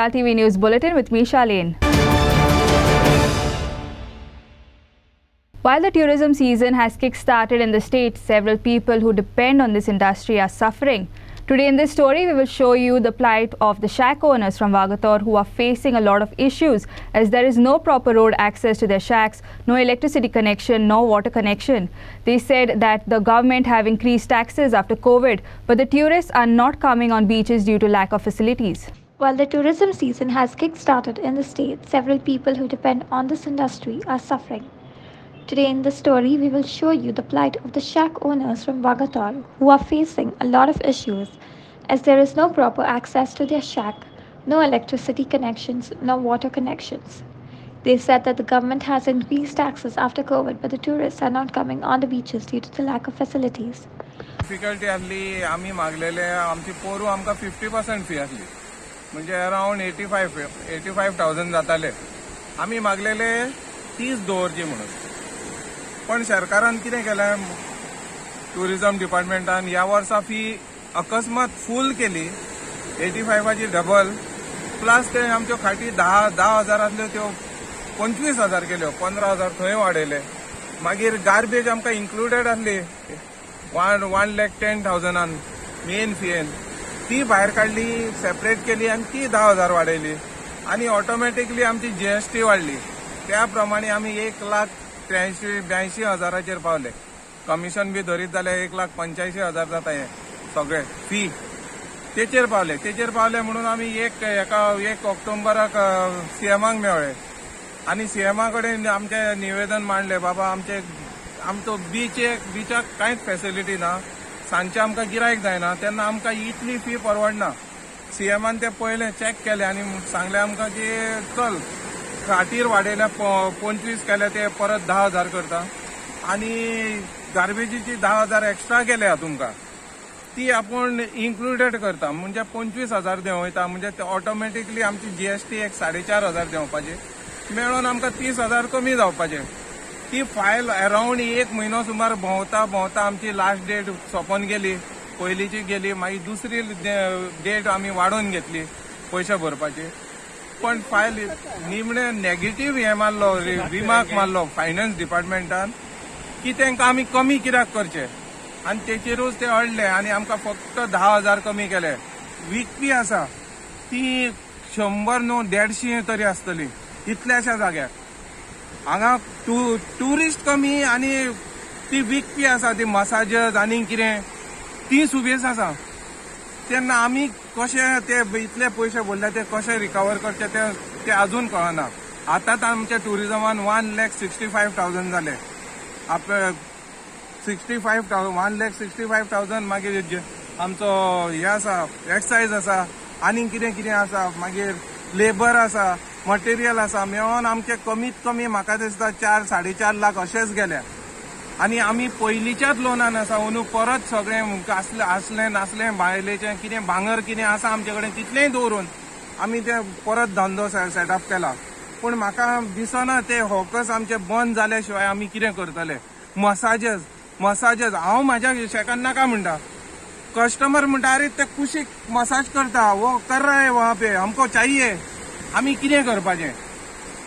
Herald TV News Bulletin with me, Charlene. While the tourism season has kick-started in the state, several people who depend on this industry are suffering. Today in this story, we will show you the plight of the shack owners from Vagator who are facing a lot of issues as there is no proper road access to their shacks, no electricity connection, no water connection. They said that the government have increased taxes after COVID, but the tourists are not coming on beaches due to lack of facilities. While the tourism season has kick-started in the state, several people who depend on this industry are suffering. Today in this story, we will show you the plight of the shack owners from Vagator who are facing a lot of issues as there is no proper access to their shack, no electricity connections, no water connections. They said that the government has increased taxes after COVID, but the tourists are not coming on the beaches due to the lack of facilities. Difficulty आसली आमी मागलेले आमची पोरू आमकां 50% fee आसली म्हणजे around 85,000 जाताले आमी मागलेले 30 दवरची म्हणून पण सरकारान कितें केलें टुरिझम डिपार्टमेंटान ह्या वर्सा फी अकस्मात फूल केली 85ची डबल प्लस ते आमच्यो खाटी 10,000 आसल्यो त्यो 25,000 केल्यो 15,000 थंय वाडयले मागीर गार्बेज आमकां इन्क्लुडेड आसली 1,10,000 मेन फीएन ती भायर काडली सेपरेट केली आनी ती 10,000 वाडयली आनी ऑटोमॅटिकली आमची जीएसटी वाडली त्या प्रमाणे आमी 1,83,82,000 पावले कमिशन बी धरीत जाल्यार 1,85,000 जाता हे सगळे फी तेचेर पावले म्हणून आमी एक ऑक्टोबराक सीएमाक मेळ्ळे आनी सीएमा कडेन आमचे निवेदन मांडले बाबा आमचो बिचाक कांयच फॅसिलिटी ना सांजचे आमकां गिरायक जायना तेन्ना आमकां इतली फी परवडना सीएमान ते पयले चॅक केले आनी सांगले आमकां की चल खाटीर वाडयल्या 25 केले ते परत 10,000 करता आनी गार्बेजीची 10,000 एक्स्ट्रा केल्या तुमकां ती आपूण इन्क्लुडेड करता म्हणजे 25,000 देंव वयता म्हणजे ऑटोमॅटिकली आमची जीएसटी 4,500 देंवपाची मेळोन आमकां 30,000 कमी जावपाचे ती फायल अराउंड 1 म्हयनो सुमार भोंवता आमची लास्ट डेट सोंपोन गेली पयलींची गेली मागीर दुसरी डेट आमी वाडोवन घेतली पयशे भरपाचे पण फायल निमणे नेगेटीव हे मारलो रिमार्क मारलो फायनान्स डिपार्टमेंटान की तांकां आमी कमी कित्याक करचे आनी तेचेरूच ते अडले आनी आमकां फक्त 10,000 कमी केले वीक आसा ती 100 न्हू 150 तरी आसतली इतल्याशा जाग्यार हांगा टुरिस्ट कमी आनी ती वीक आसा ती मसाजस आनी कितें ती सुबेज आसा तेन्ना आमी कशे ते इतले पयशे भरले ते कशे रिकवर करचे ते अजून कळना आतांच आमच्या टुरिझमान 1,65,000 जाले 1,65,000 मागीर आमचो हे आसा एक्सायज आसा आनी कितें आसा मागीर लेबर आसा मटेरियल आसा मेळोन आमचे कमीत कमी म्हाका दिसता 4-4.5 लाख अशेच गेल्या आनी आमी पयलींच्याच लोनान आसा अंदू परत सगळें आसलें नासलें भायलेचें कितें भांगर कितें आसा आमचे कडेन तितलेंय दवरून आमी ते परत धंदो सेटअप केला पूण म्हाका दिसना ते हॉकर्स आमचे बंद जाल्या शिवाय आमी कितें करतले मसाजस हांव म्हाज्या शेकान नाका म्हणटा कस्टमर म्हणटा अरे ते कुशीक मसाज करता वो कर रहा है वहाँ पे हमको चाहिए आमी कितें करपाचें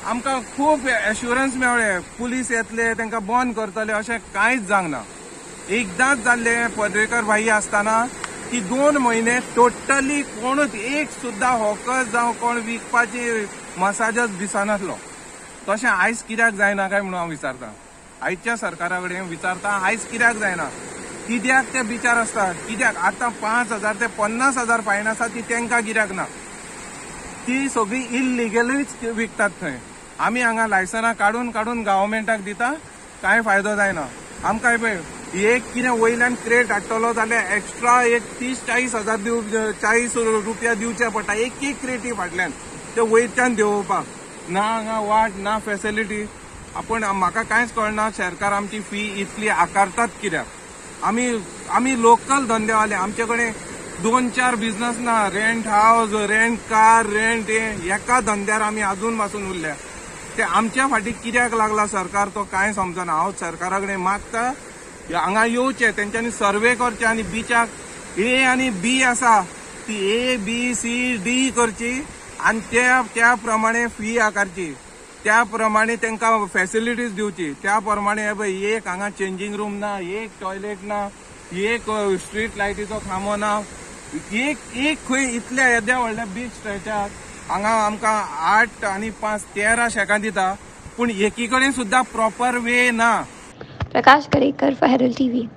आमकां खूब एश्युरन्स मेळ्ळे पुलीस येतले तांकां बंद करतले अशें कांयच जावंक ना एकदांच जाल्लें पर्रेकर भाई आसतना की 2 म्हयने टोटली कोणूच एक सुद्दां हॉकर्स जावं कोण विकपाची मसाजस दिसनासलो तशें आयज कित्याक जायना काय म्हणून हांव विचारतां आयच्या सरकारा कडेन विचारता आयज कित्याक जायना कित्याक ते बिचार आसता कित्याक आतां 5,000 ते 50,000 फायन आसा ती तांकां कित्याक ना ती सगळी इल्लिगलीच विकतात थंय आमी हांगा लायसनां काडून गव्हर्मेंटाक दिता कांय फायदो जायना आमकां पळय एक कितें वयल्यान क्रेट हाडटलो जाल्यार एक्स्ट्रा 30-40 रुपया दिवचे पडटा एक क्रेटी फाटल्यान ते वयच्यान देंवोवपाक ना हांगा वाट ना फॅसिलिटी आपूण म्हाका कांयच कळना सरकार आमची फी इतली आकारतात कित्याक आमी लोकल धंदेवाले आमचे कडेन 2-4 बिझनस ना rent house rent car rent एका धंद्यार आमी अजून पासून उरल्या ते आमच्या फाटी कित्याक लागला सरकार तो कांय समजना हांव सरकारा कडेन मागता हांगा येवचे तेंच्यांनी सर्वे करचे आनी बिचाक ए आनी बी आसा ती A, B, C, D करची आणि त्या प्रमाणे फी आकारची, त्या प्रमाणे तांकां फॅसिलिटीज दिवची, त्या प्रमाणे एक हांगा चेंजिंग रूम ना, एक टॉयलेट ना, एक स्ट्रीट लायटीचो खांबो ना, एक खंय इतल्या येद्या व्हडल्या बीच स्ट्रेचार हांगा आमकां 8 आनी 5 13 शेकां दिता, पूण एकी कडेन सुद्दां प्रॉपर वे ना. प्रकाश गरेकर for Herald TV.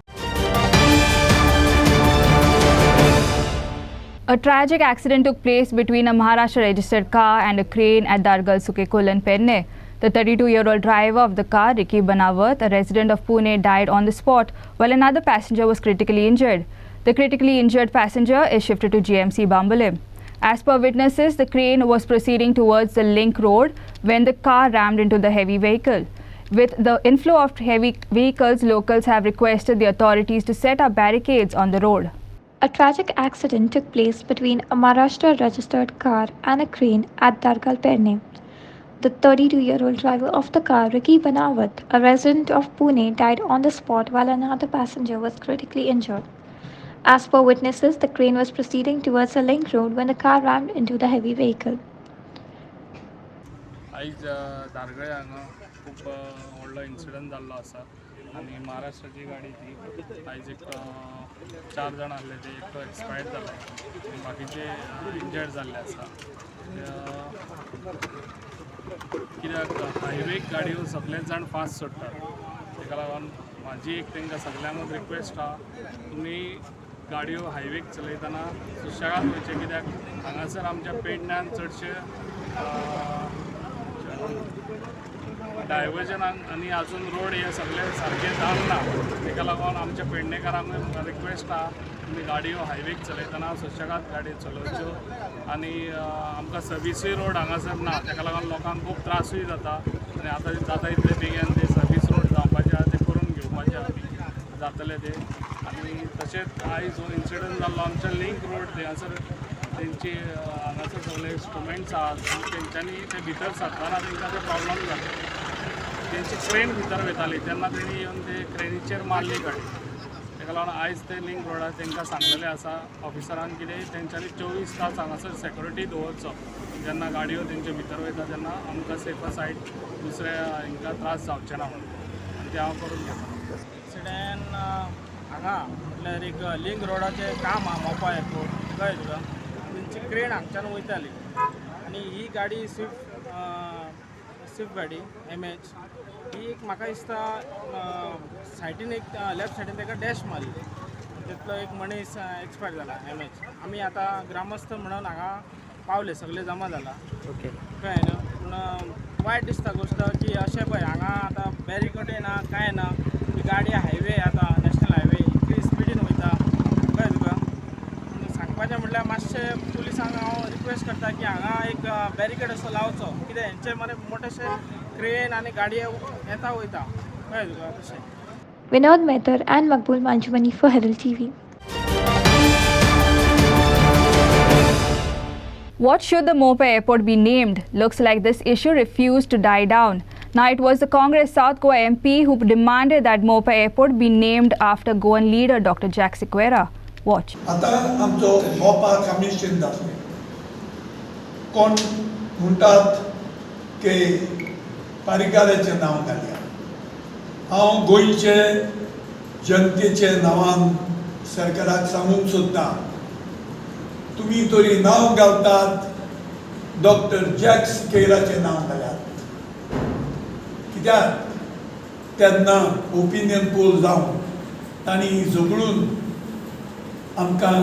A tragic accident took place between a Maharashtra registered car and a crane at Dargal Sukekolan, Penne. The 32-year-old driver of the car, Ricky Banawat, a resident of Pune, died on the spot while another passenger was critically injured. The critically injured passenger is shifted to GMC Bambalim. As per witnesses, the crane was proceeding towards the link road when the car rammed into the heavy vehicle. With the inflow of heavy vehicles, locals have requested the authorities to set up barricades on the road. A tragic accident took place between a Maharashtra registered car and a crane at Dargal, Perne. The 32-year-old driver of the car, Ricky Banawat, a resident of Pune, died on the spot while another passenger was critically injured. As per witnesses, the crane was proceeding towards a link road when the car rammed into the heavy vehicle. आयज दारगळे हांगा खूब व्हडलो incident जाल्लो आसा आनी महाराष्ट्राची गाडी ती आयज एक 4 जाण आसले ते एकटो एक्सपायर्ड जालो आनी बाकीचे इंजर्ड जाल्ले आसा. कित्याक हायवेक गाडयो सगळेच जाण फास्ट सोडटात, ताका लागून म्हाजी एक तांकां सगळ्यांक रिक्वेस्ट आहा, तुमी गाडयो हायवेक चलयतना सुशेगाद वयचे, कित्याक हांगासर आमच्या पेडण्यान चडशे डायवर्जनाक आनी आजून रोड हे सगळे सारके जावंक ना, ताका लागून आमच्या पेडणेकारांक रिक्वेस्ट आहा, तुमी गाडयो हायवेक चलयतना सुशेगाद गाडयो चलोवच्यो आनी आमकां सर्विसूय रोड हांगासर ना, ताका लागून लोकांक खूब त्रासूय जाता आनी आतां जाता इतले बेगीन ते सर्वीस रोड जावपाचे आहा ते करून घेवपाचे आहा जातले ते. आनी तशेंच आयज जो इन्सिडंट जाल्लो आमच्या लिंक रोड थंयसर तेंची हांगासर सगळे इंस्ट्रुमेंट्स आहात, तेंच्यांनी ते भितर सरतना तेंकां ते प्रॉब्लम जाले. तेंची क्रेन भितर वयताली तेन्ना तेणी येवन ते क्रेनीचेर मारली गाडी, ताका लागून आयज ते लिंक रोडार तेंकां सांगलेलें आसा ऑफिसरान कितें तेंच्यांनी 24 तास हांगासर सेक्युरिटी दवरचो, जेन्ना गाडयो तेंचे भितर वयता तेन्ना आमकां सेफर सायड दुसऱ्या हांकां त्रास जावचे ना म्हणून, आनी ते हांव करून घेता. एक्सिडेंट हांगा म्हटल्यार एक लिंक रोडाचें काम आहा मोपा एअरपोर्ट, कळ्ळें तुका. तेंची क्रेन हांगच्यान वयताली आनी ही गाडी स्विफ्ट गाडी MH ही एक म्हाका दिसता सायडीन एक लेफ्ट सायडीन ताका डॅश मारली, तितलो एक मनीस एक्सपायर जाला MH. आमी आतां ग्रामस्थ म्हणून हांगा पावले, सगळे जमा जाला, ओके कळ्ळें न्हू. पूण वायट दिसता गोश्ट की अशें पळय हांगा आतां बॅरिकेडूय ना कांय ना, गाडी हायवे आतां नॅशनल हायवे इतली स्पिडीन वयता, कळ्ळें तुका. सांगपाचें म्हणल्यार मातशें पुलिसांक हांव रिक्वेस्ट करता की हांगा एक बॅरिकेड असो लावचो, कित्याक हेंचे मरे मोठेशे क्रेन आनी गाडयो येता वयता, कळ्ळें तुका तशें. Vinod Mehtar and Maqbool Manjumani for Herald TV. What should the Mopa airport be named? Looks like this issue refused to die down. Now it was the Congress South Goa MP who demanded that Mopa airport be named after Goan leader Dr. Jack Sequeira. Watch. आता आमचो मोपा commission जातले, कोण म्हणटात की पारिकाराचें नांव घालया. हांव गोंयचे जनतेचे नांवान सरकाराक सांगूंक सोदतां, तुमी तरी नांव घालतात डॉक्टर जॅक सिक्वेराचें नांव घाल्यात. कित्याक तेन्ना ओपिनियन पोल जावन तांणी झगडून आमकां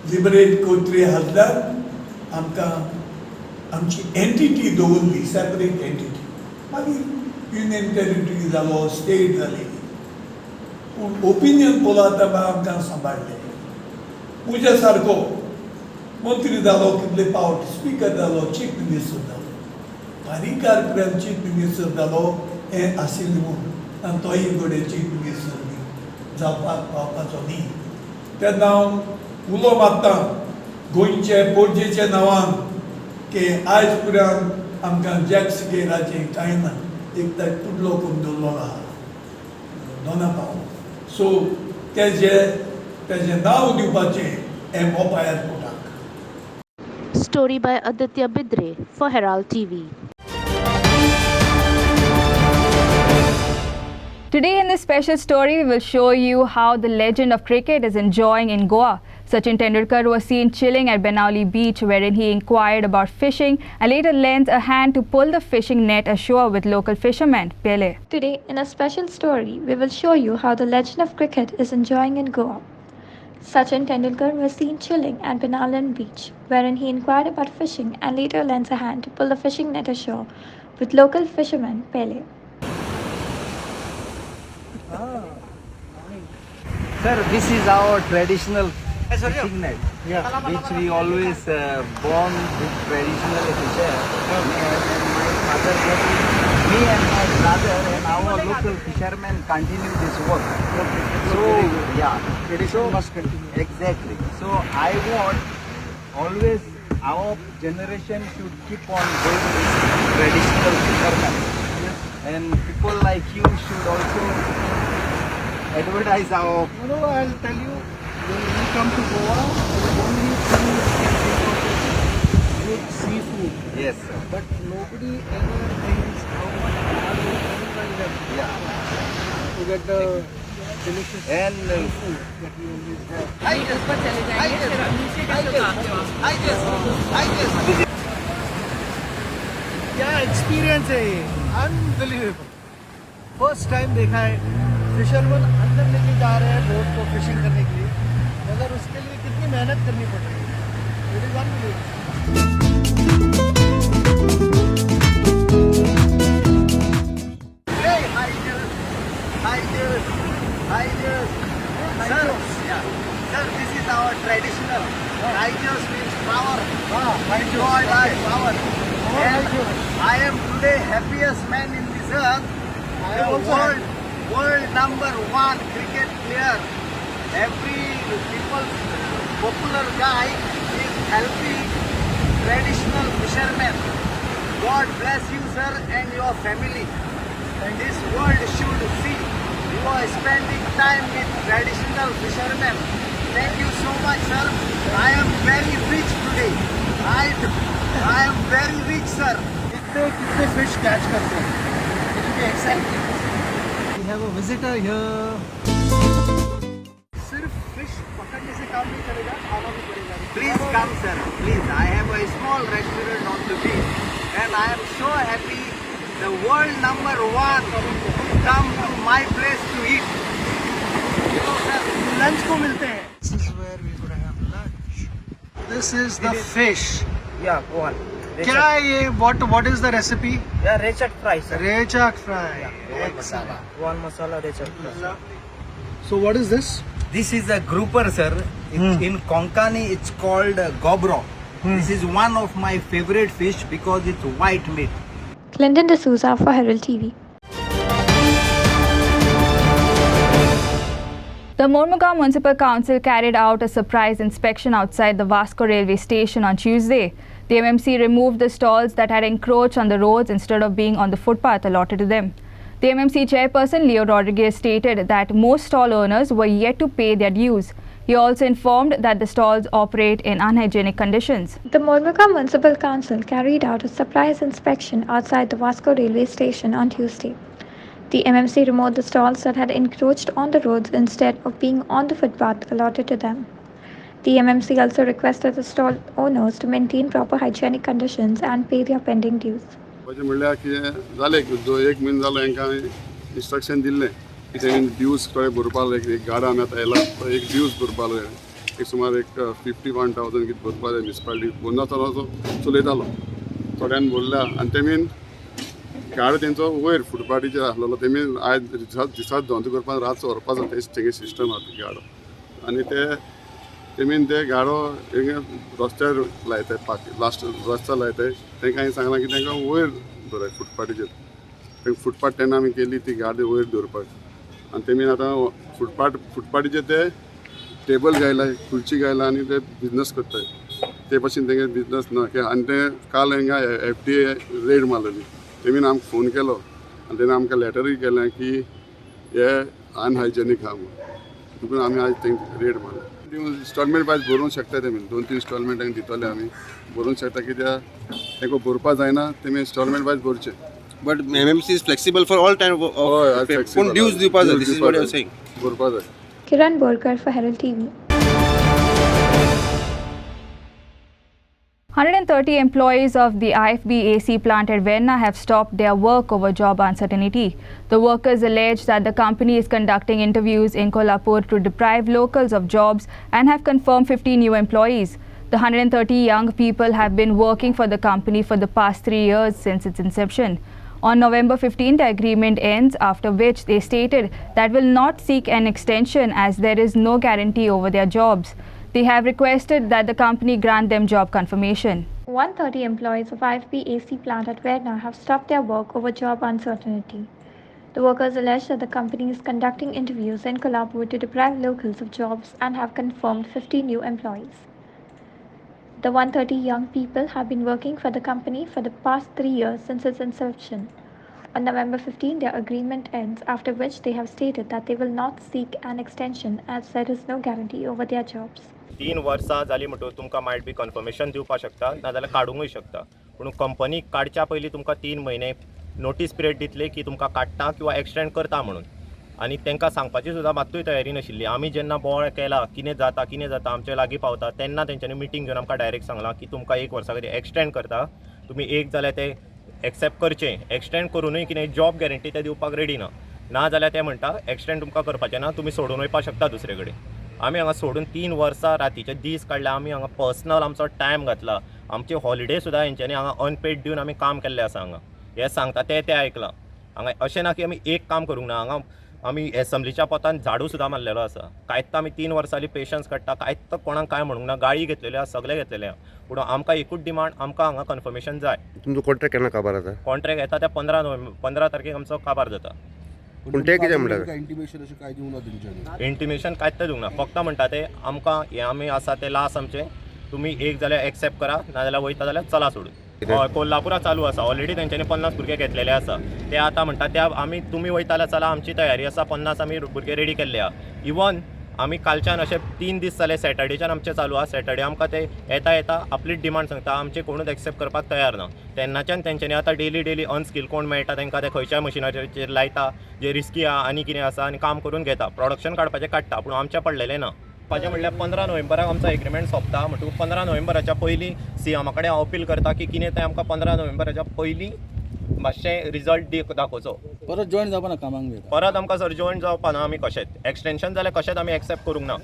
लिबरेट कोर्ट्री हाडल्यार आमकां आमची एंटिटी दवरली, सेपरेट एंटिटी. मागीर युनियन टेरिटरी जालो, स्टेट जाली, पूण ओपिनियन पोलांत आमकां सांबाळलें. म्हज्या सारको मंत्री जालो, कितले फावट स्पिकर जालो, चीफ मिनिस्टर जालो, पारिकार पर्यंत चीफ मिनिस्टर जालो हें आशिल्लें म्हूण, आनी तोय घडये चीफ मिनिस्टर जावपाक पावपाचो न्ही. तेन्ना हांव उलो मारतां गोंयचे पोरजेच्या नांवान की आयज पर्यंत आमकां जॅक सिक्वेराचें कांय ना, एक तर कुडलो करून दवरलो आहा दोना पावल. सो तेजें नांव दिवपाचें हें मोपा एअरपोर्टाक. Story by Aditya Bidre for Herald TV. Today in this special story, we will show you how the legend of cricket is enjoying in Goa. Sachin Tendulkar was seen chilling at Benauli beach, wherein he inquired about fishing and later lent a hand to pull the fishing net ashore with local fisherman Pele. Today, in a special story, we will show you how the legend of cricket is enjoying in Goa. Sachin Tendulkar was seen chilling at Benauli beach, wherein he inquired about fishing and later lent a hand to pull the fishing net ashore with local fisherman Pele. Sir, this is our traditional fishing net, which we always born with traditional fisher. Me and my brother and our local fishermen continue this work. So, yeah, tradition must continue. Exactly. So, I want always our generation should keep on going with traditional fishermen. And people like you should also advertise our... No, I'll tell you, when you come to Goa, the only thing is good seafood. Yes, sir. But nobody ever thinks how much hard work everyone does to get the delicious And seafood that we always have. क्या experience है ये unbelievable first time देखा है fisherman अंदर लेके जा रहे हैं बोट को फिशिंग करने के लिए मगर उसके लिए कितनी मेहनत करनी पड़ रही है it is unbelievable Sir, this is our traditional. Righteous means power. God has power. And I am today happiest man in this earth. The world number one cricket player. Every people's popular guy is helping traditional fishermen. God bless you, sir, and your family. And this world should see you are spending time with traditional fishermen. Thank you so much, sir. I am very rich today. I am very rich, sir. कितने fish catch करते हैं it will be exciting we have a visitor here सिर्फ fish पकड़ने से काम नहीं चलेगा खाना भी पड़ेगा Please come, sir. Please. I have a small restaurant on the beach, and I am so happy. The world number one come to my place to eat. You know, sir. Lunch को मिलते हैं this is where we gonna have lunch this is the fish Yeah, go on. क्या है ये what is the recipe Yeah, rechak fry, sir. Rechak fry One masala rechak fry. So what is this This is a grouper, sir. In Konkani, it's called gobro. This is one of my favorite fish because it's white meat. Clinton D'Souza for Herald TV. The Mormugao Municipal Council carried out a surprise inspection outside the Vasco railway station on Tuesday. The MMC removed the stalls that had encroached on the roads instead of being on the footpath allotted to them. The MMC chairperson Leo Rodriguez stated that most stall owners were yet to pay their dues. He also informed that the stalls operate in unhygienic conditions. The Mormugao Municipal Council carried out a surprise inspection outside the Vasco railway station on Tuesday. The MMC removed the stalls that had encroached on the roads instead of being on the footpath allotted to them. The MMC also requested the stall owners to maintain proper hygienic conditions and pay their pending dues. म्हणल्यार कितें जालें जो एक म्हयनो जालो हांकां instruction दिल्लें की तेणी ड्यूज कळे भरपा लायक एक गाडो आमी आतां येयला तो एक ड्यूज भरपा लाय एक सुमार एक 51,000 कितें भरपा जाय म्युनिसिपालिटी बोन्नाचो चलयतालो थोड्यान बोल्ल्या आनी तेमीन गाडो तेंचो वयर फुटपाटीचेर आसलेलो तेमी आयज दिसात धंदो करपाक रातचो व्हरपाचो तेंगे सिस्टम आसा गाडो आनी तेमीन ते गाडो रस्त्यार लायताय लास्ट रस्त्यार लायताय तेंकां हांवें सांगलां की तेंकां वयर दवराय फुटपाटीचेर तेंकां फुटपाथ तेन्ना आमी केली ती गाडी वयर दवरपाक आनी तेमीन आतां फुटपाटीचेर ते टेबल घायलाय खुर्ची घायला आनी ते बिजनस करताय ते भाशेन तेंगे बिजनस ना आनी ते काल हांगा FDA रेड मारलेली तेमीन आमकां फोन केलो आनी तेणें आमकां लेटरूय केलें की हे अनहायजेनीक आहा म्हणून देखून आमी आयज तेंकां रेड मारले इंस्टॉलमेंट वायज भरूंक शकता तेमी 2-3 इंस्टॉलमेंटांनी दितले आमी भरूंक शकता कित्याक तांकां भरपा जायना तेमी इंस्टॉलमेंट वायज भरचे. But MMC is flexible for all time of flexible. dues deposit. This is what you're saying. भरपा जाय. Kiran Borkar for Herald TV. 130 employees of the IFB AC plant at Verna have stopped their work over job uncertainty. The workers allege that the company is conducting interviews in Kolhapur to deprive locals of jobs and have confirmed 50 new employees. The 130 young people have been working for the company for the past 3 years since its inception. On November 15, the agreement ends, after which they stated that will not seek an extension as there is no guarantee over their jobs. They have requested that the company grant them job confirmation. 130 employees of IFB AC plant at Verna have stopped their work over job uncertainty. The workers allege that the company is conducting interviews in Kolhapur to deprive locals of jobs and have confirmed 50 new employees. The 130 young people have been working for the company for the past 3 years since its inception. On November 15, their agreement ends, after which they have stated that they will not seek an extension as there is no guarantee over their jobs. 3 वर्सां जाली म्हणटूर तुमकां might बी confirmation दिवपाक शकता नाजाल्यार काडूंकय शकता पूण company काडच्या पयलीं तुमकां 3 म्हयने नोटीस पिरियड दितले की तुमकां काडटा किंवा एक्सटेंड करता म्हणून आनी तांकां सांगपाची सुद्दां मात्तूय तयारी नाशिल्ली. आमी जेन्ना बोवाळ केला कितें जाता आमचे लागीं पावता तेन्ना तेंच्यांनी मिटींग घेवन आमकां डायरेक्ट सांगलां की तुमकां 1 वर्सा खातीर एक्सटेंड करता तुमी एक जाल्यार ते एक्सेप्ट करचें एक्सटेंड करूनय कितें जॉब गॅरंटी ते दिवपाक रेडी ना जाल्यार ते म्हणटा एक्सटेंड तुमकां करपाचें ना तुमी सोडून वयपाक शकता दुसरे कडेन. आमी हांगा सोडून 3 वर्सां रातीचे दीस काडल्या आमी हांगा पर्सनल आमचो टायम घातला आमची हॉलिडे सुद्दां हेंच्यांनी हांगा अनपेड दिवन आमी काम केल्लें आसा हांगा हे सांगता ते आयकलां. हांगा अशें ना की आमी एक काम करूंक ना हांगा आमी एसंब्लीच्या पोतान झाडू सुद्दां मारलेलो आसा कांयच आमी 3 वर्सांनी पेशन्स काडटा कांयच कोणाक काय म्हणूंक ना गाळी घेतलेली आसा सगळे घेतलेले आहा पूण आमकां एकूच डिमांड आमकां हांगा कन्फर्मेशन जाय. तुमचो कॉन्ट्रॅक्ट केन्ना काबार जाता? कॉन्ट्रॅक्ट येता ते 15 तारखेक आमचो काबार जाता. पूण ते कितें म्हणटा इंटिमेशन कांयच दिवंक ना फक्त म्हणटा ते आमकां हे आमी आसा ते लास्ट आमचे तुमी एक जाल्यार एक्सेप्ट करा नाजाल्यार वयता जाल्यार चला सोडून. हय कोल्हापुरा चालू आसा ऑलरेडी तेंच्यांनी 50 भुरगे घेतलेले आसा ते आतां म्हणटा त्या आमी तुमी वयता जाल्यार चला आमची तयारी आसा 50 आमी भुरगे रेडी केल्ले आहा. इवन आमी कालच्यान अशे 3 दीस जाले सॅटर्डेच्यान आमचे चालू आहा सॅटर्डे आमकां ते येता आपली डिमांड सांगता आमचे कोणूच एक्सेप्ट करपाक तयार ना तेन्नाच्यान तेंच्यांनी आतां डेली अनस्कील कोण मेळटा तांकां ते खंयच्याय मशिनाचेर लायता जे रिस्की आहा आनी कितें आसा आनी काम करून घेता प्रोडक्शन काडपाचें काडटा पूण आमचें पडलेलें ना. पाजे म्हणल्यार 15 नोव्हेंबराक आमचो एग्रीमेंट सोंपता म्हणटून 15 नोव्हेंबराच्या पयलीं सीएमा कडेन हांव अपील करता की कितें तें आमकां 15 नोव्हेंबराच्या पयलीं मातशें रिजल्ट दाखोवचो. परत जॉईन जावपा ना कामाक परत आमकां सर जॉईन जावपा ना आमी कशेंच एक्सटेंशन जाल्यार कशेंच आमी एक्सेप्ट करूंक ना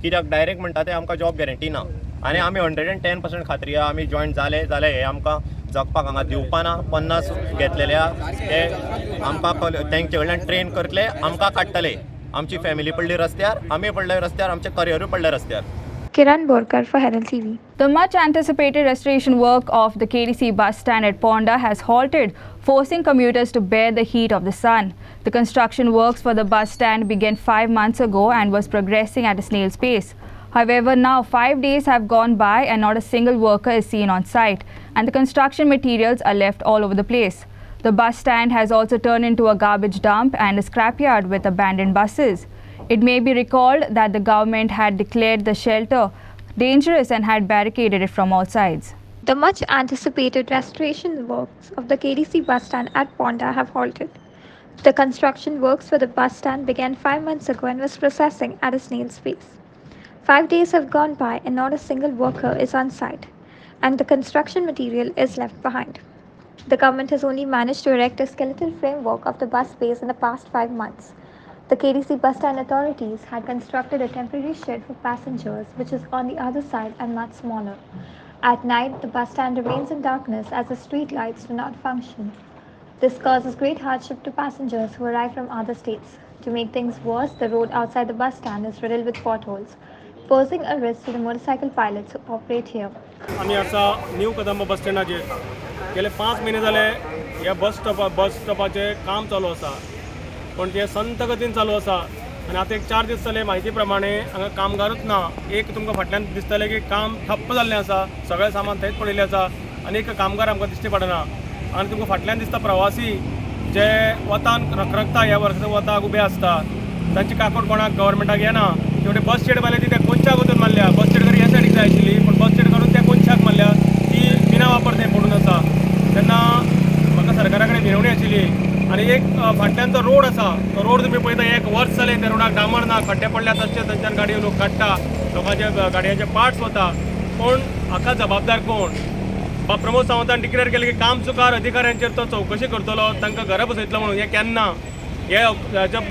कित्याक डायरेक्ट म्हणटा ते आमकां जॉब गॅरंटी ना आनी आमी 110% खात्री आहा आमी जॉईन जाले जाल्यार हे आमकां जगपाक हांगा दिवपा ना 50 घेतलेले आहा ते आमकां तेंचे कडल्यान ट्रेन करतले आमकां काडटले आमची फॅमिली पडली रस्त्यार आमी पडले रस्त्यार आमचें करियरूय पडलें रस्त्यार. Kiran Borkar for Herald TV. The much anticipated restoration work of the KDC bus stand at Ponda has halted, forcing commuters to bear the heat of the sun. The construction works for the bus stand began 5 months ago and was progressing at a snail's pace. However, now 5 days have gone by and not a single worker is seen on site, and the construction materials are left all over the place. The bus stand has also turned into a garbage dump and a scrapyard with abandoned buses. It may be recalled that the government had declared the shelter dangerous and had barricaded it from all sides. The much anticipated restoration works of the KDC bus stand at Ponda have halted. The construction works for the bus stand began 5 months ago and was processing at a snail's pace. 5 days have gone by and not a single worker is on site, and the construction material is left behind. The government has only managed to erect a skeletal framework of the bus space in the past 5 months. The KDC bus stand authorities had constructed a temporary shed for passengers, which is on the other side and much smaller. At night, the bus stand remains in darkness as the street lights do not function. This causes great hardship to passengers who arrive from other states. To make things worse, the road outside the bus stand is riddled with potholes, posing a risk to the motorcycle pilots who operate here. आम्ही आता new Kadamba बस स्टँडाचेर गेले 5 महिने जाले ह्या बस स्टॉपाचें काम चालू आसा पण ते संत गतीन चालू आसा आनी आतां एक 4 दीस जाले म्हायती प्रमाणे हांगा कामगारूच ना. एक तुमकां फाटल्यान दिसतलें की काम ठप्प जाल्लें आसा सगळें सामान थंयच पडिल्लें आसा आनी एक कामगार आमकां दिश्टी पडना आनी तुमकां फाटल्यान दिसता प्रवासी जे वतान रखरखता ह्या वर्साच्या वताक उबे आसता तांची काकूट कोणाक गव्हर्मेंटाक येना किंवा शेवटी बस शेड मारल्या ती त्या कोणच्याक वचून मारल्या. बस शेड ह्या सायडीक जाय आशिल्ली पण बस शेड काडून त्या कोणच्याक मारल्या ती बिना वापर थंय पडून आसा. तेन्ना म्हाका सरकारा कडेन विनवणी आशिल्ली. आनी एक फाटल्यान जो रोड आसा तो रोड तुमी पळयता 1 वर्स जालें त्या रोडाक डांबर ना, खड्डे पडल्या तशें थंयच्यान गाडयो लोक काडटा, लोकांचे गाडयांचे पार्ट्स वता. पूण हाका जबाबदार कोण? प्रमोद सावंतान डिक्लेअर केलें की काम चुकार अधिकाऱ्यांचेर तो चवकशी करतलो, तांकां घरा बसयतलो म्हणून. हें केन्ना? हे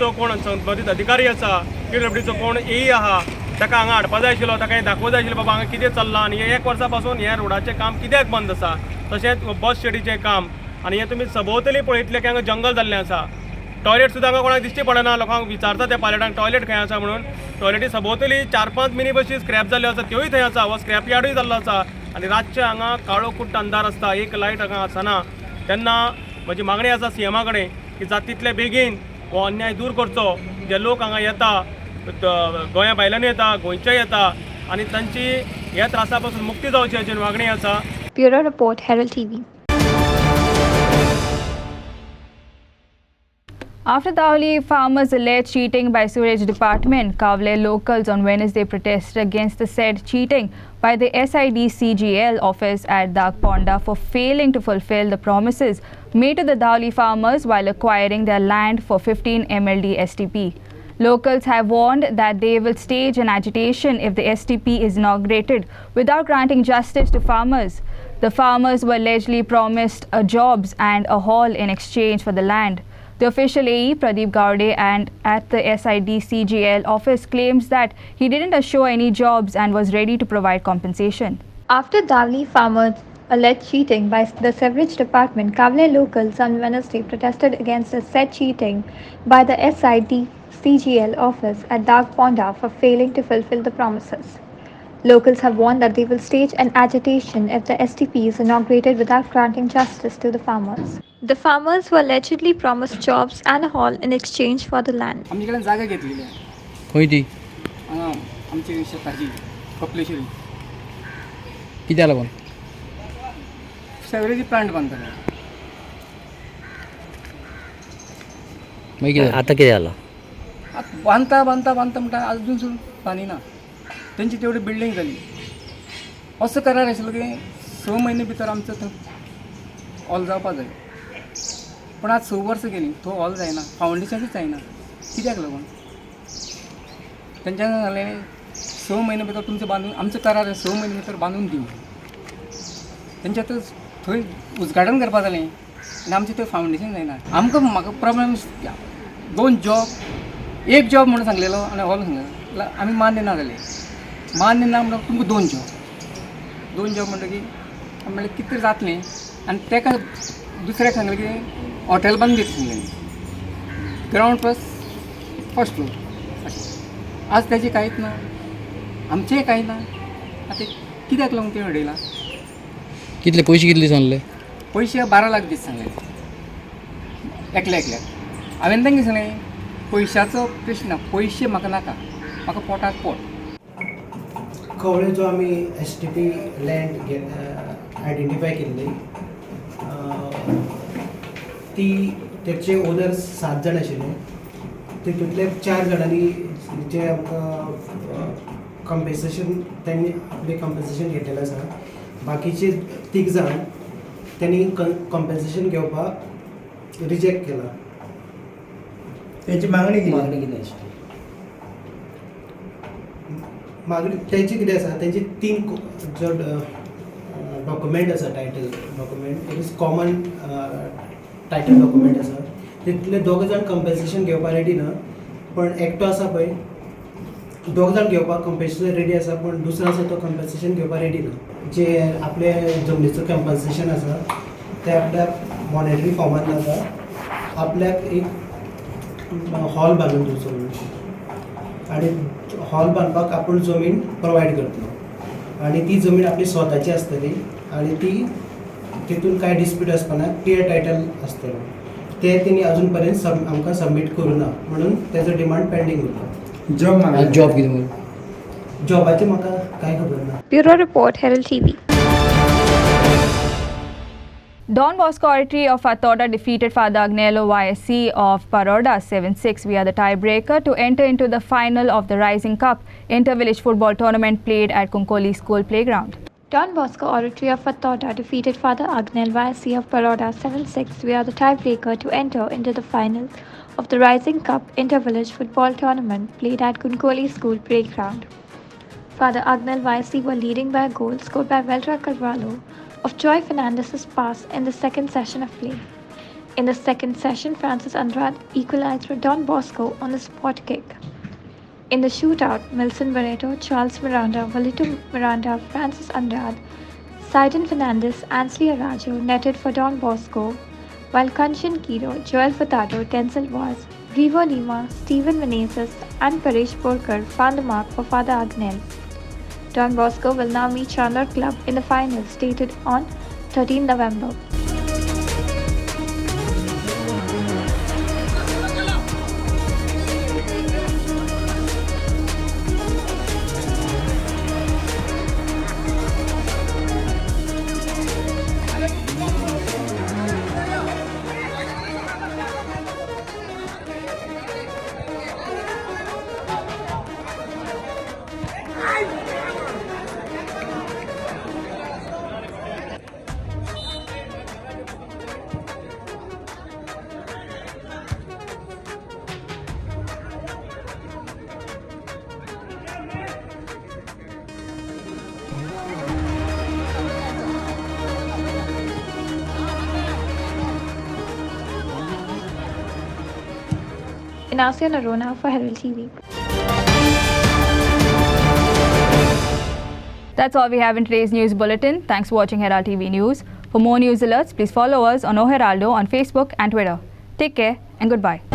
जो कोण संबंदीत अधिकारी आसा, PWDचो कोण AE आहा, ताका हांगा हाडपा जाय आशिल्लो, ताका हें दाखोवं जाय आशिल्लें बाबा हांगा कितें चल्लां आनी हे 1 वर्सा पासून ह्या रोडाचें काम कित्याक बंद आसा. तशेंच बस शेडीचें काम. आनी हें तुमी सभोवतली पळयतलें की हांगा जंगल जाल्लें आसा. टॉयलेट सुद्दां हांगा कोणाक दिश्टी पडना. लोकांक विचारता त्या पायलटांक टॉयलेट खंय आसा म्हणून. टॉयलेटी सभोवतली 4-5 मिनी बसी स्क्रॅप जाल्ल्यो आसा, त्योय थंय आसा. हो स्क्रॅप यार्डूय जाल्लो आसा. आनी रातचे हांगा काळो कुट्ट अंधार आसता, एक लायट हांगा आसना. तेन्ना म्हजी मागणी आसा CMा कडेन की जाता तितले बेगीन हो अन्याय दूर करचो. जे लोक हांगा येता, गोंया भायल्यान येता, गोंयचे येता आनी तांची ह्या त्रासा पासून मुक्ती जावची हाची मागणी आसा. Bureau Report, Herald TV. After Dauli farmers' alleged cheating by sewage department, Kavle locals on Wednesday protested against the said cheating by the SIDCGL office at Dagponda for failing to fulfill the promises made to the Dauli farmers while acquiring their land for 15 MLD STP. Locals have warned that they will stage an agitation if the STP is inaugurated without granting justice to farmers. The farmers were allegedly promised jobs and a hall in exchange for the land. The official AE, Pradeep Gowde, and at the SIDCGL office claims that he didn't assure any jobs and was ready to provide compensation. After Davli farmers alleged cheating by the sewerage department, Kavle locals on Wednesday protested against the said cheating by the SIDCGL office at Dagponda for failing to fulfill the promises. Locals have warned that they will stage an agitation if the STP is inaugurated without granting justice to the farmers. The farmers were allegedly promised jobs and a hall in exchange for the land. आमच्याकडे जागा घेतलेली आहे. खंय ती? आमची शेताची कपलेश्वरी. कित्याक लागून? सेवरेज प्लांट बांदतले. मागीर आतां कितें जालां? बांदता म्हणटा अजून सुद्दां बांदिना. तेंची तेवढी बिल्डींग जाली. असो करार आशिल्लो की 6 म्हयने भितर आमचो तो हॉल जावपा जाय. पण आज 6 वर्सां गेलीं तो हॉल जायना, फावंडेशनूच जायना. कित्याक लागून? तेंच्यान सांगलें 6 म्हयने भितर तुमचें बांदून आमचो करार 6 म्हयने भितर बांदून दिवं. तेंच्या थंय उजगाडन करपा जालें आनी आमचें थंय फावंडेशन जायना. म्हाका प्रॉब्लेम 2 जॉब 1 जॉब म्हणून सांगलेलो आनी हॉल सांगलेलो. आमी मान्य ना जाले. मान्य ना म्हणून तुमकां 2 जॉब म्हणटकीर आमी म्हणलें कितें तरी जातलें आनी तेका दुसऱ्याक सांगलें की हॉटेल बांदून दिता सांगलें. ग्रावंड प्लस फर्स्ट फ्लोर अशें. आज तेजें कांयच ना, आमचेंय कांय ना. आतां कित्याक लागून तें अडयलां? कितले पयशे कितले सांगले? पयशे 12 लाख दीस सांगले एकल्याक. हांवें तांकां सांगलें पयशाचो प्रश्न ना, पयशे म्हाका नाका, म्हाका पोटाक पोट. कवळे जो आमी STP लँड आयडेंटिफाय केल्ली ती तेचे ओनर्स 7 जाण आशिल्ले. तितूंतले 4 जाणांनी जे आमकां कम्पेन्सेशन त्यांनी आपले कम्पेन्सेशन घेतलेलें आसा. बाकीचे 3 जाण त्यांनी कम्पेन्सेशन घेवपाक रिजेक्ट केला. त्याची मागणी कितें? मागणी तेंची कितें आसा, तेंची 3 जो डॉक्युमेंट आसा, title document, it is common title document आसा. तितले 2 जाण कम्पेन्सेशन घेवपाक रेडी ना. पण एकटो आसा पळय 2 जाण घेवपाक कम्पेन्सेशन रेडी आसा, पण दुसरो आसा तो कम्पेन्सेशन घेवपाक रेडी ना. जे आपले जमनीचो कम्पेन्सेशन आसा ते आपल्याक मॉनिटरी फॉर्मात नाका, आपल्याक एक हॉल बांदून दिवचो म्हणून. आनी हॉल बांदपाक आपूण जमीन प्रोवायड करतलो आनी ती जमीन आपली स्वताची आसतली आनी ती तितून कांय डिस्प्यूट आसपाना, क्लियर टायटल आसतलो. ते तेणी अजून पर्यंत आमकां सबमीट करूना म्हणून तेजो डिमांड पेंडींग उरता. जॉब कितें? जॉबाचें म्हाका कांय खबर ना. Bureau Report, Herald TV. Don Bosco Oratory of Fatorda defeated Father Agnello YSC of Baroda 7-6 via the tiebreaker to enter into the final of the Rising Cup inter-village football tournament played at Kunkoli School Playground. Don Bosco Oratory of Fatorda defeated Father Agnello YSC of Baroda 7-6 via the tiebreaker to enter into the final of the Rising Cup inter-village football tournament played at Kunkoli School Playground. Father Agnello YSC were leading by a goal scored by Veltra Carvalho of Joy Fernandez's pass in the second session of play. In the second session, Francis Andrade equalized for Don Bosco on the spot kick. In the shootout, Milson Barreto, Charles Miranda, Valito Miranda, Francis Andrade, Sidon Fernandez, Ansley Arajo netted for Don Bosco, while Kanchan Kiro, Joel Furtado, Denzel Vaz, Rivo Lima, Stephen Menezes, and Paresh Borkar found the mark for Father Agnello. Don Bosco will now meet Chandler Club in the final, stated on 13 November. Ignacio Narona for Herald TV. That's all we have in today's news bulletin. Thanks for watching Herald TV News. For more news alerts, please follow us on O Heraldo on Facebook and Twitter. Take care and goodbye.